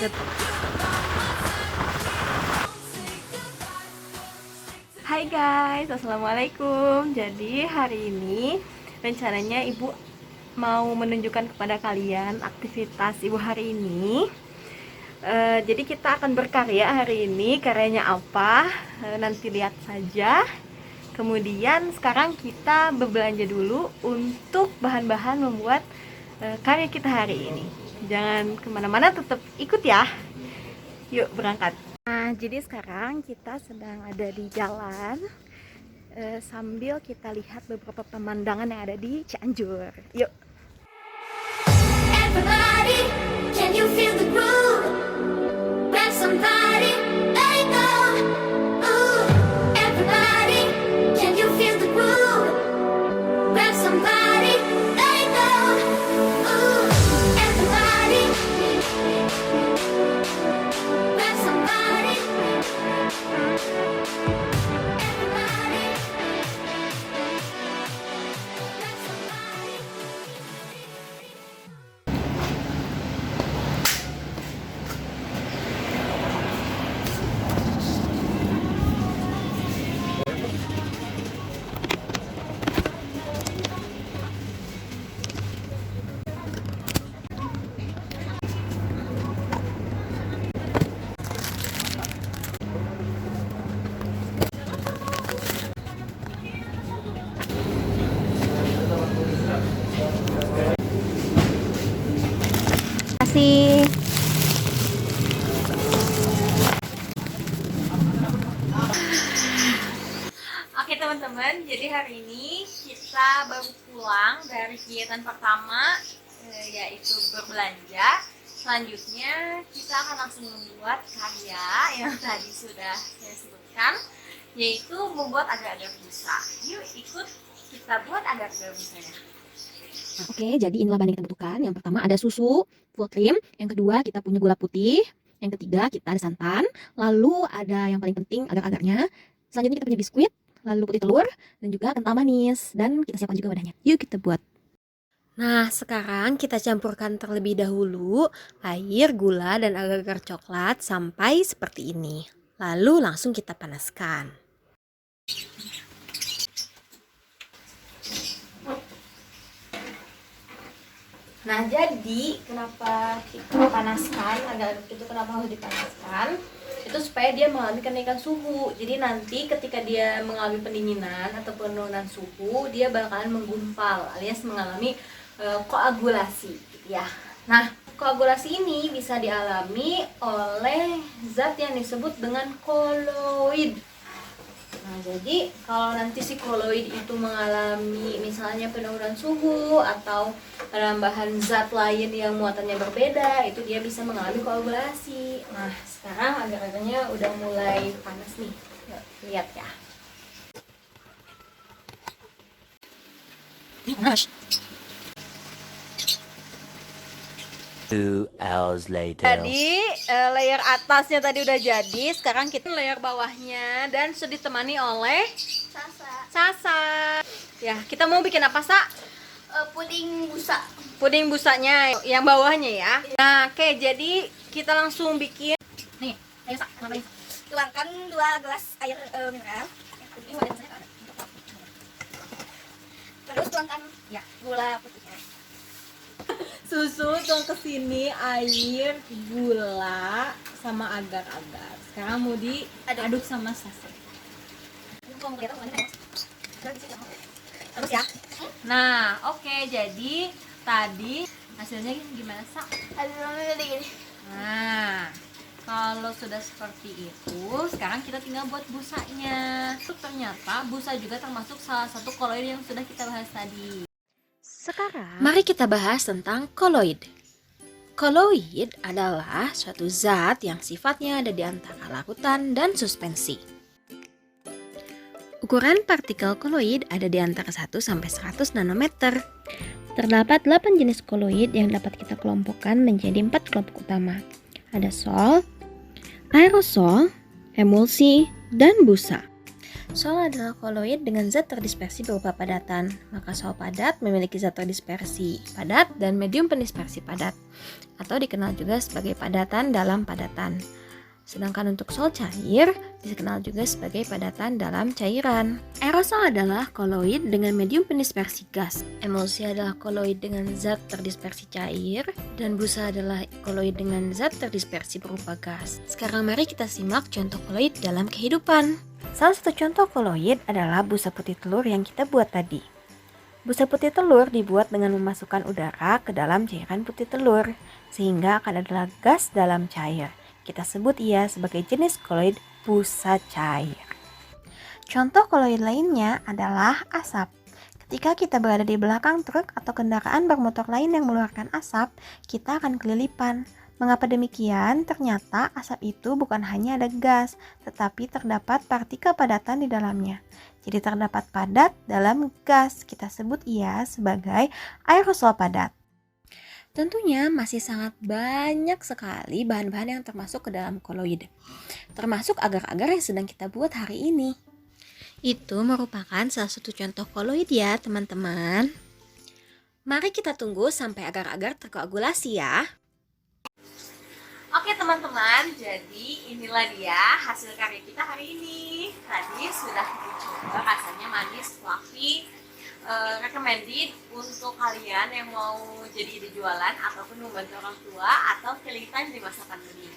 Hai guys, assalamualaikum. Jadi hari ini rencananya ibu mau menunjukkan kepada kalian aktivitas ibu hari ini. Jadi kita akan berkarya hari ini. Karyanya apa? Nanti lihat saja. Kemudian sekarang kita berbelanja dulu untuk bahan-bahan membuat karya kita hari ini. Jangan kemana-mana, tetap ikut ya. Yuk berangkat. Nah, jadi sekarang kita sedang ada di jalan sambil kita lihat beberapa pemandangan yang ada di Cianjur. Yuk. Everybody, can you feel the groove? Grab somebody, let it go. Ooh, everybody, can you feel the groove? Grab somebody, let it go. Ooh, everybody, grab somebody. Everybody, grab somebody. Kasih. Oke teman-teman, jadi hari ini kita baru pulang dari kegiatan pertama yaitu berbelanja. Selanjutnya kita akan langsung membuat karya yang tadi sudah saya sebutkan, yaitu membuat agar-agar busa. Yuk ikut kita buat agar-agar busanya. Oke, jadi inilah bahan yang kita butuhkan. Yang pertama ada susu full cream, yang kedua kita punya gula putih, yang ketiga kita ada santan, lalu ada yang paling penting agar-agarnya. Selanjutnya kita punya biskuit, lalu putih telur, dan juga kental manis. Dan kita siapkan juga wadahnya. Yuk kita buat. Nah, sekarang kita campurkan terlebih dahulu air, gula, dan agar-agar coklat sampai seperti ini. Lalu langsung kita panaskan. Nah, jadi kenapa kita panaskan, agar-agar itu kenapa harus dipanaskan? Itu supaya dia mengalami kenaikan suhu. Jadi nanti ketika dia mengalami pendinginan atau penurunan suhu, dia bakalan menggumpal alias mengalami koagulasi gitu ya. Nah, koagulasi ini bisa dialami oleh zat yang disebut dengan koloid. Nah, jadi kalau nanti si koloid itu mengalami misalnya penurunan suhu atau penambahan zat lain yang muatannya berbeda, itu dia bisa mengalami koagulasi. Nah, sekarang agar-agarnya udah mulai panas nih. Yuk, lihat ya. Panas. 2 hours later. Jadi layer atasnya tadi udah jadi, sekarang kita layer bawahnya dan sudah ditemani oleh Sasa. Ya, kita mau bikin apa, Sa? Puding busa. Puding busanya yang bawahnya ya. Nah, oke, jadi kita langsung bikin. Nih, ayo Sak, ngapain? Tuangkan 2 gelas air mineral. Terus tuangkan Ya. gula putihnya. Susu tuang ke sini, air, gula, sama agar-agar. Sekarang mau diaduk sama Sasa. Terus ya. Nah, oke, jadi tadi hasilnya gimana, Sa? Aduh, gini. Nah, kalau sudah seperti itu, sekarang kita tinggal buat busanya. Ternyata busa juga termasuk salah satu koloid yang sudah kita bahas tadi. Sekarang, mari kita bahas tentang koloid. Koloid adalah suatu zat yang sifatnya ada di antara larutan dan suspensi. Ukuran partikel koloid ada di antara 1 sampai 100 nanometer. Terdapat 8 jenis koloid yang dapat kita kelompokkan menjadi 4 kelompok utama. Ada sol, aerosol, emulsi, dan busa. Sol adalah koloid dengan zat terdispersi berupa padatan, maka sol padat memiliki zat terdispersi padat dan medium pendispersi padat, atau dikenal juga sebagai padatan dalam padatan. Sedangkan untuk sol cair dikenal juga sebagai padatan dalam cairan. Aerosol adalah koloid dengan medium pendispersi gas. Emulsi adalah koloid dengan zat terdispersi cair, dan busa adalah koloid dengan zat terdispersi berupa gas. Sekarang mari kita simak contoh koloid dalam kehidupan. Salah satu contoh koloid adalah busa putih telur yang kita buat tadi. Busa putih telur dibuat dengan memasukkan udara ke dalam cairan putih telur, sehingga akan adalah gas dalam cair. Kita sebut ia sebagai jenis koloid busa cair. Contoh koloid lainnya adalah asap. Ketika kita berada di belakang truk atau kendaraan bermotor lain yang mengeluarkan asap, kita akan kelilipan. Mengapa demikian? Ternyata asap itu bukan hanya ada gas, tetapi terdapat partikel padatan di dalamnya. Jadi terdapat padat dalam gas. Kita sebut ia sebagai aerosol padat. Tentunya masih sangat banyak sekali bahan-bahan yang termasuk ke dalam koloid, termasuk agar-agar yang sedang kita buat hari ini. Itu merupakan salah satu contoh koloid ya teman-teman. Mari kita tunggu sampai agar-agar terkoagulasi ya. Oke teman-teman, jadi inilah dia hasil karya kita hari ini. Tadi sudah dicoba, rasanya manis, fluffy, recommended untuk kalian yang mau jadi ide jualan ataupun membantu orang tua atau killing time di masa pandemi.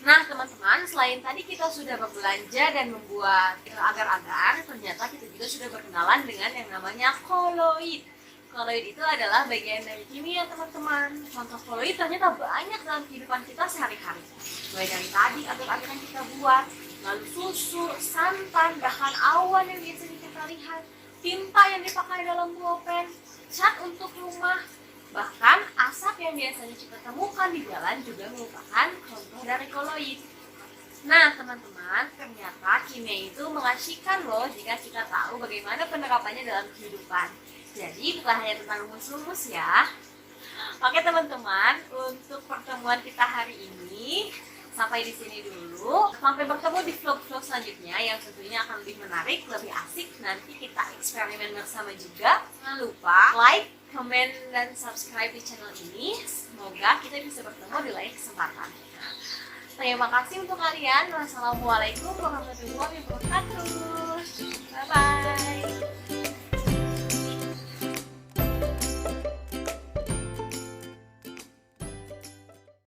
Nah teman-teman, selain tadi kita sudah berbelanja dan membuat agar-agar, ternyata kita juga sudah berkenalan dengan yang namanya koloid. Koloid itu adalah bagian dari kimia teman-teman. Contoh koloid ternyata banyak dalam kehidupan kita sehari-hari. Mulai dari tadi agar-agar yang kita buat, lalu susu, santan, bahkan awan yang biasanya kita lihat, tinta yang dipakai dalam pulpen, cat untuk rumah, bahkan asap yang biasanya kita temukan di jalan juga merupakan contoh dari koloid. Nah teman-teman, ternyata kimia itu mengasyikan loh jika kita tahu bagaimana penerapannya dalam kehidupan. Jadi bukan hanya tentang rumus-rumus ya. Oke teman-teman, untuk pertemuan kita hari ini sampai di sini dulu. Sampai bertemu di vlog-vlog selanjutnya yang tentunya akan lebih menarik, lebih asik. Nanti kita eksperimen bersama juga. Jangan lupa like, comment, dan subscribe di channel ini. Semoga kita bisa bertemu di lain kesempatan. Terima kasih untuk kalian. Wassalamualaikum warahmatullahi wabarakatuh. Bye-bye.